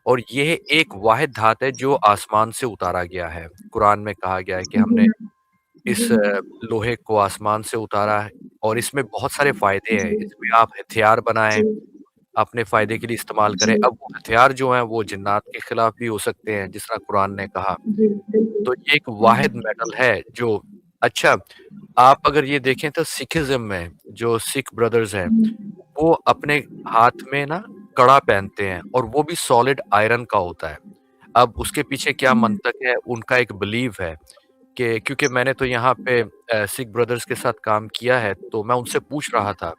और ये एक वाहिद धात है जो आसमान से उतारा गया है। कुरान में कहा गया है कि जी हमने हाँ, जी इस हाँ, लोहे को आसमान से उतारा है और इसमें बहुत सारे फ़ायदे हैं। जी, इसमें आप हथियार बनाएँ, जी, अपने फ़ायदे के लिए इस्तेमाल जी, करें। अब वो हथियार जो हैं वो जिन्नात के खिलाफ भी हो सकते हैं, जिस तरह कुरान ने कहा। जी, बिल्कुल। तो ये एक वाहिद हुँ, मेटल है जो अच्छा, आप अगर ये देखें तो सिखिज़्म में जो सिख ब्रदर्स हैं, हुँ, वो अपने हाथ में ना कड़ा पहनते हैं और वो भी सॉलिड आयरन का होता है। अब उसके पीछे क्या हुँ, मंतक है, उनका एक बिलीव है कि क्योंकि मैंने तो यहाँ पे सिख ब्रदर्स के साथ काम किया है, तो मैं उनसे पूछ रहा था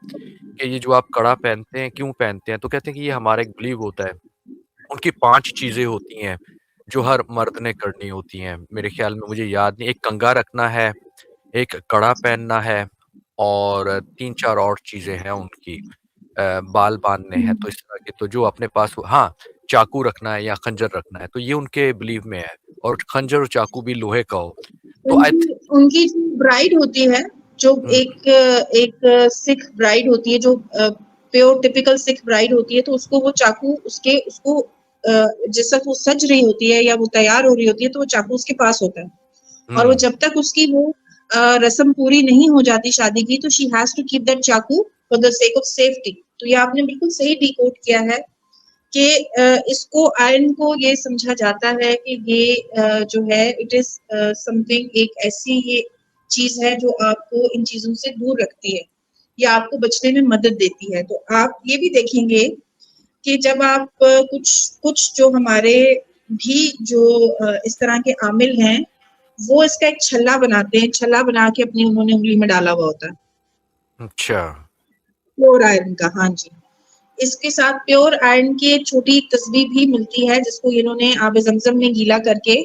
कि ये जो आप कड़ा पहनते हैं, क्यों पहनते हैं? तो कहते हैं कि ये हमारा एक बिलीव होता है। उनकी 5 चीज़ें होती हैं, जो हर मर्द ने करनी होती हैं। मेरे ख़्याल में मुझे याद नहीं, एक कंघा रखना है, एक कड़ा पहनना है और 3-4 और चीज़ें हैं उनकी। बाल बाँधने हैं, तो हुँ। इस तरह के तो जो अपने पास हो हाँ, चाकू रखना है या खंजर रखना है, तो ये उनके बिलीव में है और खंजर और चाकू भी लोहे का हो। तो आई उनकी थिंक उनकी जो ब्राइड होती है, जो हुँ, एक सिख ब्राइड होती है, जो प्योर टिपिकल सिख ब्राइड होती है, तो उसको वो चाकू उसको जिस वक़्त वो सज रही होती है या वो तैयार हो रही होती है, तो वो चाकू उसके पास होता है। और वो हुँ, जब तक उसकी वो रस्म पूरी नहीं हो जाती शादी की, तो she has to keep that chaku for the sake of safety. तो ये आपने बिल्कुल सही डिकोड किया है कि इसको आयरन को ये समझा जाता है कि ये जो है इट इज़ समथिंग, एक ऐसी ये चीज़ है जो आपको इन चीज़ों से दूर रखती है या आपको बचने में मदद देती है। तो आप ये भी देखेंगे कि जब आप कुछ कुछ जो हमारे भी जो इस तरह के आमिल हैं, वो इसका एक छल्ला बनाते हैं, छल्ला बना के अपनी उन्होंने उँगली में डाला हुआ होता है, अच्छा। प्योर आयरन का। हाँ जी। इसके साथ प्योर आयरन की एक छोटी तस्बीह भी मिलती है, जिसको इन्होंने आब ज़मज़म में गीला करके,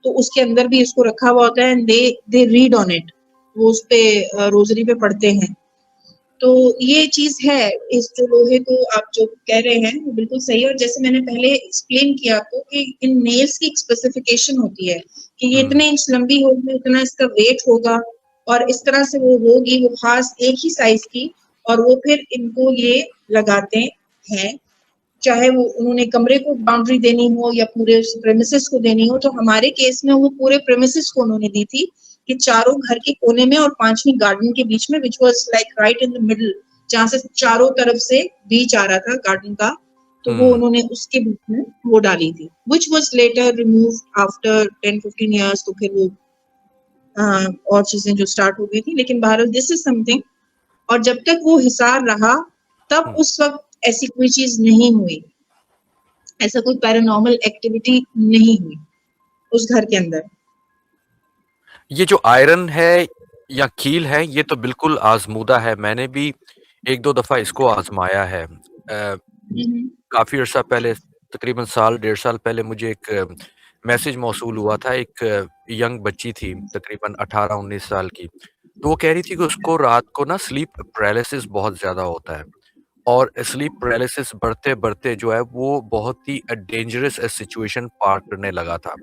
तो उसके अंदर भी इसको रखा हुआ होता है and they read on it. वो उसपे रोज़री पे पढ़ते हैं। तो ये चीज़ है, इस जो लोहे को आप जो कह रहे हैं, वो बिल्कुल सही है। और जैसे मैंने पहले एक्सप्लेन किया आपको कि इन नेल्स की एक स्पेसिफिकेशन होती है कि ये हुँ, इतने इंच लंबी होगी, इतना इसका वेट होगा और इस तरह से वो होगी, वो खास एक ही साइज़ की, और वो फिर इनको ये लगाते हैं। चाहे वो उन्होंने कमरे को बाउंड्री देनी हो या पूरे उस प्रेमिसेस को देनी हो, तो हमारे केस में वो पूरे प्रेमिसेस को उन्होंने दी थी कि चारों घर के कोने में और 5वीं गार्डन के बीच में, which was like right in the middle, जहाँ से चारों तरफ से बीच आ रहा था गार्डन का, तो वो हुँ। उन्होंने उसके बीच में वो डाली थी, which was later removed after 10-15 years. तो फिर वो और चीज़ें जो स्टार्ट हो गई थी, लेकिन बहरहाल दिस इज़ समथिंग। और जब तक वो हिसार रहा, तब हुँ। उस वक़्त ऐसी कोई चीज़ नहीं हुई। ऐसा कोई पैरानॉर्मल एक्टिविटी नहीं हुई उस घर के अंदर। ये जो आयरन है या कील है, ये तो बिल्कुल आज़मूदा है। मैंने भी 1-2 दफ़ा इसको आज़माया है। हुँ, हुँ। काफ़ी अर्सा पहले, तकरीबन साल, डेढ़ साल पहले मुझे एक मैसेज मौसूल हुआ था। एक यंग बच्ची थी, तकरीबन 18-19 साल की। तो वो कह रही थी कि उसको रात को ना स्लीप पैरालिसिस बहुत ज़्यादा होता है और स्लीप पैरालिसिस बढ़ते-बढ़ते जो है वो बहुत ही डेंजरस सिचुएशन पार करने लगा था।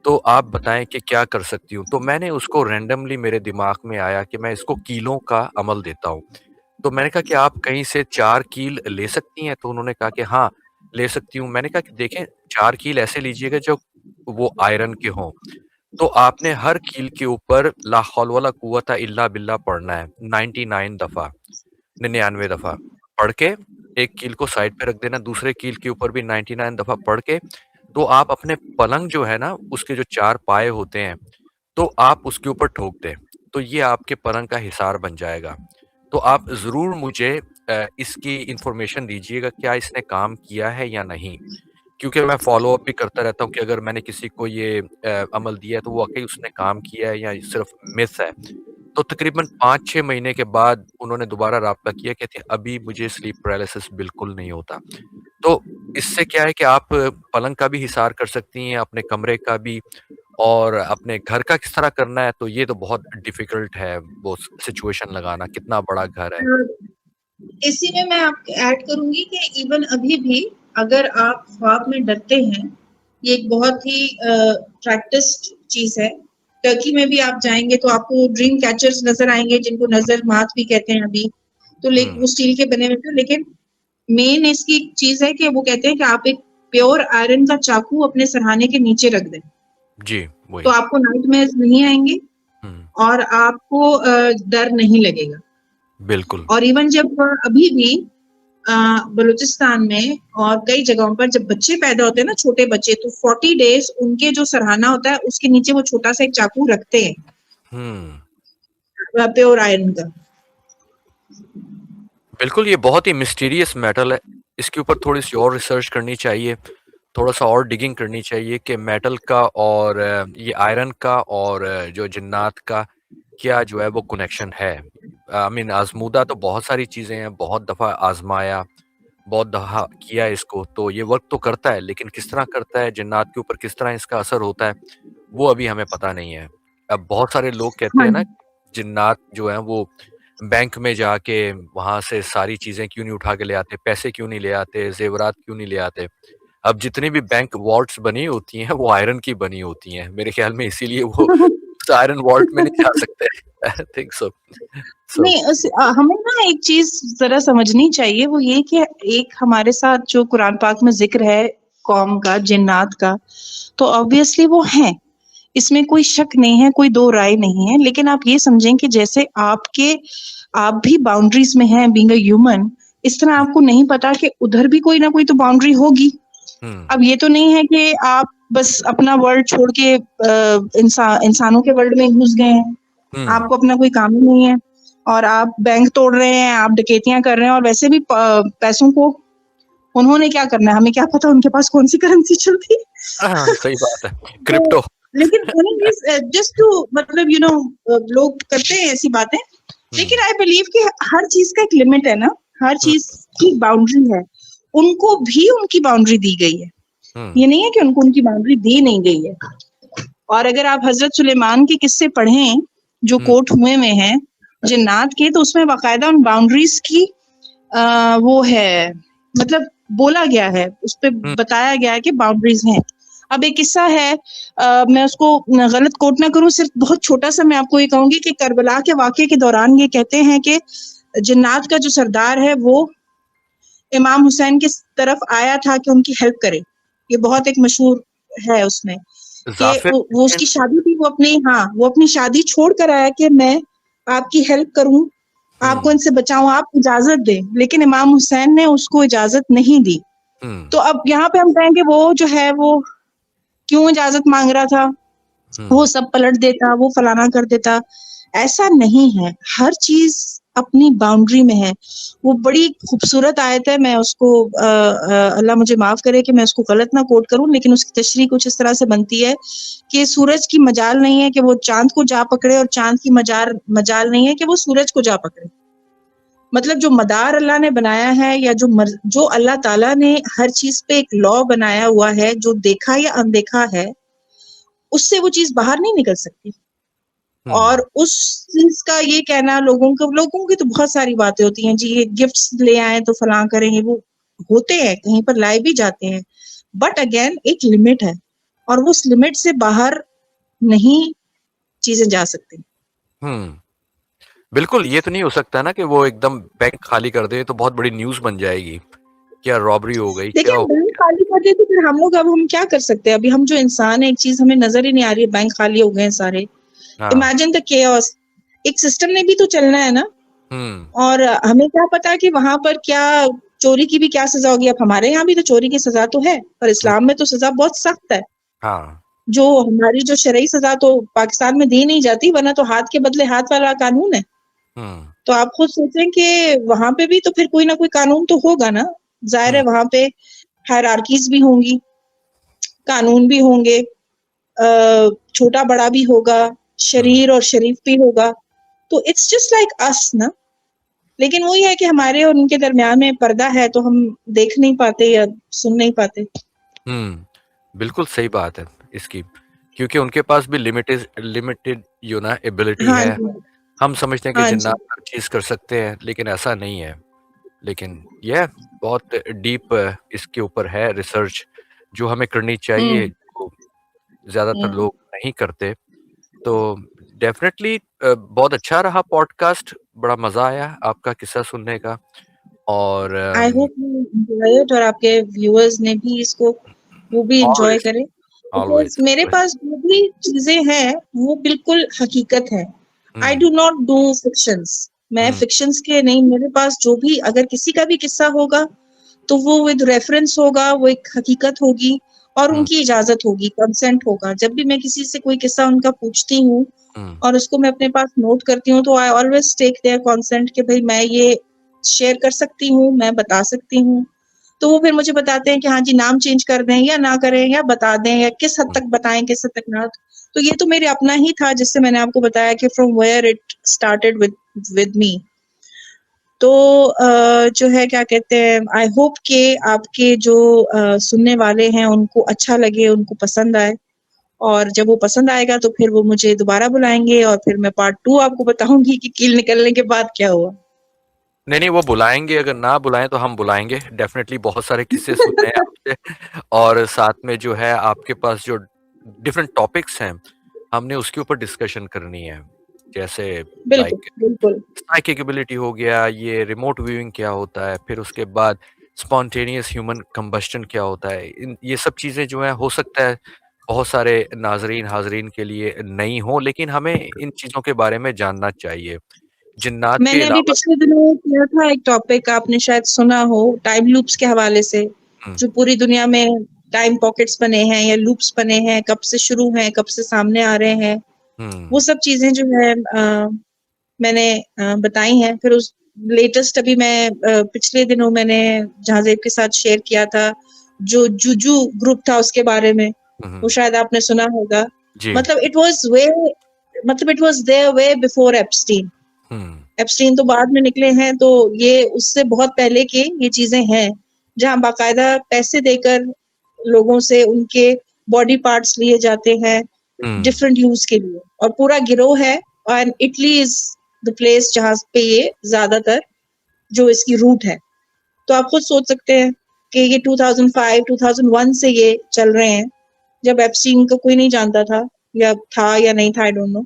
तो आप बताएँ कि क्या कर सकती हूँ? तो मैंने उसको रैंडमली, मेरे दिमाग में आया कि मैं इसको कीलों का अमल देता हूँ। तो मैंने कहा कि आप कहीं से 4 कील ले सकती हैं? तो उन्होंने कहा कि हाँ, ले सकती हूँ। मैंने कहा कि देखें, 4 कील ऐसे लीजिएगा जो वो आयरन के हों। तो आपने हर कील के ऊपर ला हौल वला कुव्वता इल्ला बिल्ला पढ़ना है 99 दफ़ा, 99 दफ़ा पढ़ के एक कील को साइड पे रख देना, दूसरे कील के ऊपर भी 99 दफ़ा पढ़ के, तो आप अपने पलंग जो है ना, उसके जो 4 पाए होते हैं, तो आप उसके ऊपर ठोक दें। तो ये आपके पलंग का हिसार बन जाएगा। तो आप ज़रूर मुझे इसकी इन्फॉर्मेशन दीजिएगा, क्या इसने काम किया है या नहीं? क्योंकि मैं फ़ॉलो-अप भी करता रहता हूँ कि अगर मैंने किसी को ये अमल दिया है, तो वो वाक़ई उसने काम किया है या ये सिर्फ़ मिथ है। तो तकरीबन 5-6 महीने के बाद उन्होंने दोबारा राब्ता किया, कहती अभी मुझे स्लीप पैरालिसिस बिल्कुल नहीं होता। तो इससे क्या है कि आप पलंग का भी हिसार कर सकती हैं, अपने कमरे का भी, और अपने घर का किस तरह करना है, तो ये तो बहुत डिफ़िकल्ट है, वो सिचुएशन लगाना, कितना बड़ा घर है। इसी में मैं आप ऐड करूँगी कि इवन अभी भी अगर आप ख्वाब में डरते हैं, ये एक बहुत ही प्रैक्टिस्ड चीज है। टर्की में भी आप जाएंगे तो आपको ड्रीम कैचर्स नजर आएंगे, जिनको नजर मात भी कहते हैं अभी। तो वो स्टील के बने हुए थे, लेकिन मेन इसकी चीज है कि वो कहते हैं कि आप एक प्योर आयरन का चाकू अपने सरहाने के नीचे रख दें, जी, तो वही। आपको नाइटमेयर्स नहीं आएंगे और आपको डर नहीं लगेगा। बिल्कुल। और इवन जब अभी भी बलूचिस्तान में और कई जगहों पर जब बच्चे पैदा होते हैं ना, छोटे बच्चे, तो 40 डेज उनके जो सरहाना होता है उसके नीचे वो छोटा सा एक चाकू रखते हैं, प्योर आयरन का। बिल्कुल, ये बहुत ही मिस्टीरियस मेटल है। इसके ऊपर थोड़ी-सी और रिसर्च करनी चाहिए, थोड़ा-सा और डिगिंग करनी चाहिए कि मेटल का और ये आयरन का और जो जिन्नात का क्या जो है वो कनेक्शन है। आई मीन आज़मूदा तो बहुत सारी चीज़ें हैं, बहुत दफ़ा आज़माया, बहुत दफ़ा किया इसको, तो ये वर्क तो करता है, लेकिन किस तरह करता है, जिन्नात के ऊपर किस तरह इसका असर होता है, वो अभी हमें पता नहीं है। अब बहुत सारे लोग कहते हाँ हैं ना, जी। जिन्नात जो हैं वो बैंक में जाके वहाँ से सारी चीज़ें क्यों नहीं उठा के ले आते, पैसे क्यों नहीं ले आते, ज़ेवरात क्यों नहीं ले आते। अब जितनी भी बैंक वॉल्ट्स बनी होती हैं, वो आयरन की बनी होती हैं। मेरे ख़्याल में इसीलिए वो उस आयरन वॉल्ट में नहीं जा सकते। I think so. सो नहीं, हमें ना एक चीज जरा समझनी चाहिए, वो ये कि एक हमारे साथ जो कुरान पाक में जिक्र है कौम का, जिन्नात का, तो ऑब्वियसली वो है, इसमें कोई शक नहीं है, कोई दो राय नहीं है। लेकिन आप ये समझें कि जैसे आप भी बाउंड्रीज में हैं, बीइंग अ ह्यूमन, इस तरह आपको नहीं पता कि उधर भी कोई ना कोई तो बाउंड्री होगी। अब ये तो नहीं है कि आप बस अपना वर्ल्ड छोड़ के इंसानों के वर्ल्ड में घुस गए हैं, आपको अपना कोई काम ही नहीं है और आप बैंक तोड़ रहे हैं, आप डकैतियां कर रहे हैं, और वैसे भी पैसों को उन्होंने क्या करना है, हमें क्या पता उनके पास कौन सी करेंसी चलती है। हाँ, सही बात है। तो क्रिप्टो। लेकिन जस्ट टू मतलब लोग करते हैं ऐसी बातें, लेकिन आई बिलीव कि हर चीज का एक लिमिट है ना, हर चीज की बाउंड्री है। उनको भी उनकी बाउंड्री दी गई है, ये नहीं है कि उनको उनकी बाउंड्री दी नहीं गई है। और अगर आप हजरत सुलेमान के किस्से पढ़ें जो कोट हुए में हैं जिन्नात के, तो उसमें बाकायदा उन बाउंड्रीज की वो है, मतलब बोला गया है, उस पर बताया गया है कि बाउंड्रीज हैं। अब एक किस्सा है, मैं उसको गलत कोट ना करूं, सिर्फ बहुत छोटा सा मैं आपको ये कहूंगी कि करबला के वाक़े के दौरान ये कहते हैं कि जिन्नात का जो सरदार है वो इमाम हुसैन की तरफ आया था कि उनकी हेल्प करे। ये बहुत एक मशहूर है उसमें कि ज़ाफ़िर वो उसकी शादी थी, वो अपनी शादी छोड़ कर आया कि मैं आपकी हेल्प करूं, आपको इनसे बचाऊं, आप इजाजत दें। लेकिन इमाम हुसैन ने उसको इजाजत नहीं दी। तो अब यहाँ पे हम कहेंगे वो जो है वो क्यों इजाजत मांग रहा था, वो सब पलट देता, वो फलाना कर देता। ऐसा नहीं है, हर चीज अपनी बाउंड्री में है। वो बड़ी खूबसूरत आयत है, मैं उसको अल्लाह मुझे माफ करे कि मैं उसको गलत ना कोट करूं, लेकिन उसकी तशरीह कुछ इस तरह से बनती है कि सूरज की मजाल नहीं है कि वो चांद को जा पकड़े, और चांद की मजाल नहीं है कि वो सूरज को जा पकड़े। मतलब जो मदार अल्लाह ने बनाया है, या जो अल्लाह ताला ने हर चीज पे एक लॉ बनाया हुआ है, जो देखा या अनदेखा है, उससे वो चीज बाहर नहीं निकल सकती। और उस चीज का ये कहना, लोगों की तो बहुत सारी बातें होती हैं जी, ये गिफ्ट्स ले आए तो फलां करेंगे, वो होते हैं, कहीं पर लाए भी जाते हैं, बट अगेन एक लिमिट है, और वो उस लिमिट से बाहर नहीं चीजें जा सकती। बिल्कुल, ये तो नहीं हो सकता ना कि वो एकदम बैंक खाली कर दे, तो बहुत बड़ी न्यूज़ बन जाएगी। क्या रॉबरी हो गई, क्या देखिए, हो बैंक गया? खाली कर दे तो फिर हम क्या कर सकते हैं? अभी हम जो इंसान है, एक चीज हमें नजर ही नहीं आ रही है, बैंक खाली हो गए हैं सारे। हाँ। Imagine the chaos. एक सिस्टम ने भी तो चलना है ना, और हमें क्या पता कि वहां पर क्या चोरी की भी क्या सजा होगी। अब हमारे यहाँ भी तो चोरी की सजा तो है, पर इस्लाम में तो सजा बहुत सख्त है। हाँ। जो हमारी जो शरई सजा तो पाकिस्तान में दी नहीं जाती, वरना तो हाथ के बदले हाथ वाला कानून है। तो आप खुद सोचें कि वहां पे भी तो फिर कोई ना कोई कानून तो होगा ना। जाहिर है वहां पे हायरार्कीज भी होंगी, कानून भी होंगे, छोटा बड़ा भी होगा, शरीर और शरीफ भी होगा। तो इट्स जस्ट लाइक अस ना। लेकिन वही है कि हमारे और उनके दरमियान में पर्दा है, तो हम देख नहीं पाते या सुन नहीं पाते। बिल्कुल सही बात है इसकी, क्योंकि उनके पास भी लिमिटेड एबिलिटी हाँ है। जी। हम समझते हैं कि हाँ जी। जिन्नात हर चीज़ कर सकते हैं, लेकिन ऐसा नहीं है। लेकिन यह बहुत डीप इसके ऊपर है रिसर्च, जो हमें करनी चाहिए, हुँ, जो ज़्यादातर हुँ। लोग नहीं करते। तो डेफ़िनेटली बहुत अच्छा रहा पॉडकास्ट, बड़ा मज़ा आया आपका किस्सा सुनने का और I hope you enjoy it और आपके व्यूअर्स ने भी इसको वो भी एन्जॉय ऑलवेज़, करें। बिकॉज़ ऑलवेज़, मेरे ऑलवेज़। पास जो भी चीज़ें हैं, वो बिल्कुल हकीकत है। आई हुँ, डू नॉट डू फ़िक्शंस। मैं हुँ, फ़िक्शंस के नहीं मेरे पास जो भी अगर किसी का भी किस्सा होगा, तो वो विद रेफ़रेंस होगा, वो एक हकीकत होगी और हुँ, उनकी इजाज़त होगी, कंसेंट होगा। जब भी मैं किसी से कोई किस्सा उनका पूछती हूँ हुँ, और उसको मैं अपने पास नोट करती हूँ, तो I always take their consent कि भई मैं ये शेयर कर सकती हूँ, मैं बता सकती हूँ। तो वो फिर मुझे बताते हैं कि हाँ जी, नाम चेंज कर दें या ना करें या बता दें या किस हद हुँ। तक बताएँ, किस हद तक ना। तो ये तो मेरे अपना ही था जिससे मैंने आपको बताया कि from where it started with me. तो जो है क्या कहते हैं आई होप कि आपके जो सुनने वाले हैं उनको अच्छा लगे, उनको पसंद आए और जब वो पसंद आएगा तो फिर वो मुझे दोबारा बुलाएँगे और फिर मैं पार्ट 2 आपको बताऊँगी कि कील निकलने के बाद क्या हुआ। नहीं, नहीं वो बुलाएँगे, अगर ना बुलाएँ तो हम बुलाएँगे। डेफ़िनेटली बहुत सारे किस्से सुनने हैं आपसे और साथ में जो है आपके पास जो डिफरेंट टॉपिक्स हैं, हमने उसके ऊपर डिस्कशन करनी है। जैसे बिल्कुल, लाइक बिल्कुल। साइकिक एबिलिटी हो गया, ये रिमोट व्यूइंग क्या होता है, फिर उसके बाद स्पॉन्टेनियस ह्यूमन कंबस्टन क्या होता है। इन ये सब चीज़ें जो हैं हो सकता है बहुत सारे नाज़रीन, हाज़रीन के लिए नई हों, लेकिन हमें इन चीज़ों के बारे में जानना चाहिए। जिन्नात के मैंने अभी अलावा पिछले दिनों किया था एक टॉपिक आपने शायद सुना हो टाइम लूप्स के हवाले से, हुँ, जो पूरी दुनिया में टाइम पॉकेट्स बने हैं या लूप्स बने हैं, कब से शुरू हैं, कब से सामने आ रहे हैं। वो हुँ, सब चीज़ें जो है मैंने बताई हैं। फिर उस लेटेस्ट अभी मैं पिछले दिनों मैंने जहाँज़ेब के साथ शेयर किया था, जो जुजू ग्रुप था उसके बारे में, हुँ, वो हुँ। शायद आपने सुना होगा। जी। मतलब it was their way before Epstein. Hmm, Epstein तो बाद में निकले हैं, तो ये उससे बहुत पहले के ये चीज़ें हैं, जहाँ बाकायदा पैसे देकर लोगों से उनके बॉडी पार्ट्स लिए जाते हैं, हुँ, डिफरेंट यूज़ के लिए और पूरा गिरोह है and Italy is the place जहाँ पे ये ज़्यादातर जो इसकी रूट है। तो आप खुद सोच सकते हैं कि ये 2005, 2001 से ये चल रहे हैं, जब एप्स्टीन को कोई नहीं जानता था या नहीं था, आई डोंट नो।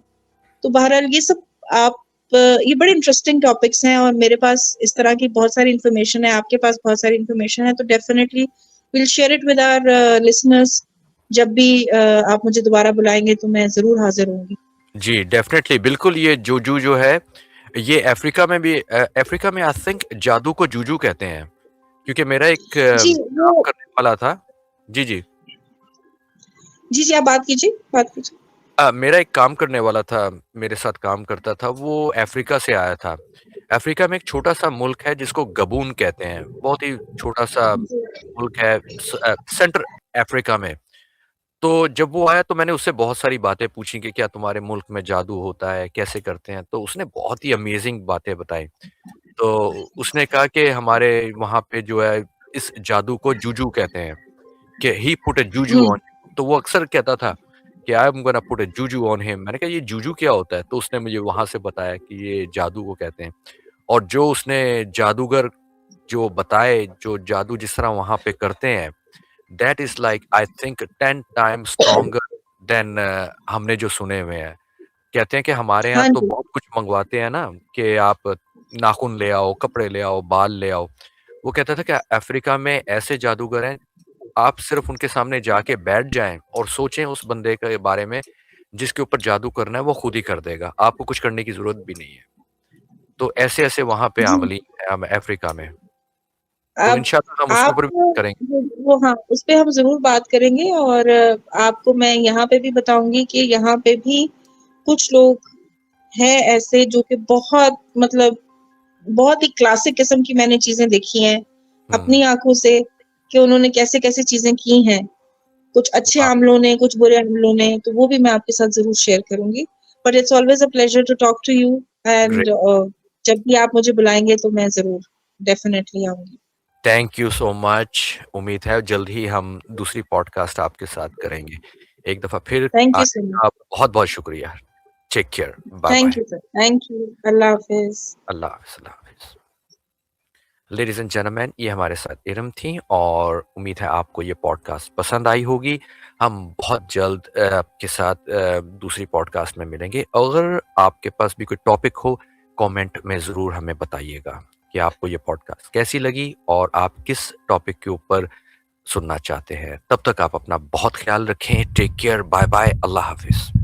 तो बहरहाल ये सब आप ये बड़े इंटरेस्टिंग टॉपिक्स हैं और मेरे पास इस तरह की बहुत सारी इन्फॉर्मेशन है, आपके पास बहुत सारी इन्फॉर्मेशन है, तो definitely will share it with our listeners. जब भी आप मुझे दोबारा बुलाएँगे तो मैं ज़रूर हाज़िर होंगी। जी, डेफ़िनेटली बिल्कुल ये जुजू जो है, ये अफ़्रीका में भी अफ़्रीका में आई थिंक जादू को जुजू कहते हैं, क्योंकि मेरा एक जी, काम वो करने वाला था। जी, जी। जी, जी, आप बात कीजिए, बात कीजिए। मेरा एक काम करने वाला था, मेरे साथ काम करता था, वो अफ़्रीका से आया था। अफ़्रीका में एक छोटा-सा मुल्क है जिसको गबून कहते हैं, बहुत ही छोटा-सा मुल्क है सेंट्रल अफ़्रीका में। तो जब वो आया तो मैंने उससे बहुत सारी बातें पूछी कि क्या तुम्हारे मुल्क में जादू होता है, कैसे करते हैं? तो उसने बहुत ही अमेज़िंग बातें बताई। तो उसने कहा कि हमारे वहाँ पे जो है इस जादू को जुजू कहते हैं, कि ही पुट अ जुजू हुँ, ऑन यू। तो वो अक्सर कहता था कि I am gonna put a juju on him. मैंने कहा ये जुजू क्या होता है? तो उसने मुझे वहाँ से बताया कि ये जादू को कहते हैं। और जो उसने जादूगर जो बताए, जो जादू जिस तरह वहाँ पे करते हैं, that is like I think 10 times stronger than हमने जो सुने हुए हैं। कहते हैं कि हमारे यहाँ हाँ तो जी। बहुत कुछ मँगवाते हैं ना कि आप नाख़ून ले आओ, कपड़े ले आओ, बाल ले आओ। वो कहता था कि अफ़्रीका में ऐसे जादूगर हैं, आप सिर्फ़ उनके सामने जाके बैठ जाएँ और सोचें उस बंदे के बारे में, जिसके ऊपर जादू करना है, वो खुद ही कर देगा। आपको कुछ करने की ज़रूरत भी नहीं है। तो ऐसे-ऐसे वहाँ पे जी, अमली हैं अफ़्रीका में। तो अब इंशाअल्लाह हम उसके आप ऊपर भी बात करेंगे। वो हाँ, उसपे हम ज़रूर बात करेंगे और आपको मैं यहाँ पे भी बताऊँगी कि यहाँ पे भी कुछ लोग हैं ऐसे जो कि बहुत मतलब बहुत ही क्लासिक किस्म की मैंने चीज़ें देखी हैं, हुँ, अपनी आँखों से कि उन्होंने कैसे-कैसे चीज़ें की हैं। कुछ अच्छे वाह! आमलों ने, कुछ बुरे आमलों ने, तो वो भी मैं आपके साथ ज़रूर शेयर करूँगी। But it's always a pleasure to talk to you and great. जब भी आप मुझे बुलाएँगे तो मैं ज़रूर डेफ़िनेटली आऊँगी। Thank you so much. उम्मीद है जल्द ही हम दूसरी पॉडकास्ट आपके साथ करेंगे। एक दफ़ा फिर थैंक यू सो आने मच। का बहुत-बहुत शुक्रिया। Take care. Thank bye bye. You sir. Thank you. अल्लाह हाफ़िज़। अल्लाह हाफ़िज़, अल्लाह हाफ़िज़। लेडीज़ एंड जेंटलमैन, ये हमारे साथ इरम थी और उम्मीद है आपको ये पॉडकास्ट पसंद आई होगी। हम बहुत जल्द आपके साथ दूसरी पॉडकास्ट में मिलेंगे। अगर आपके पास भी कोई टॉपिक हो, कमेंट में ज़रूर हमें बताइएगा कि आपको ये पॉडकास्ट कैसी लगी और आप किस टॉपिक के ऊपर सुनना चाहते हैं। तब तक आप अपना बहुत ख्याल रखें। टेक केयर, बाय बाय, अल्लाह हाफ़िज़।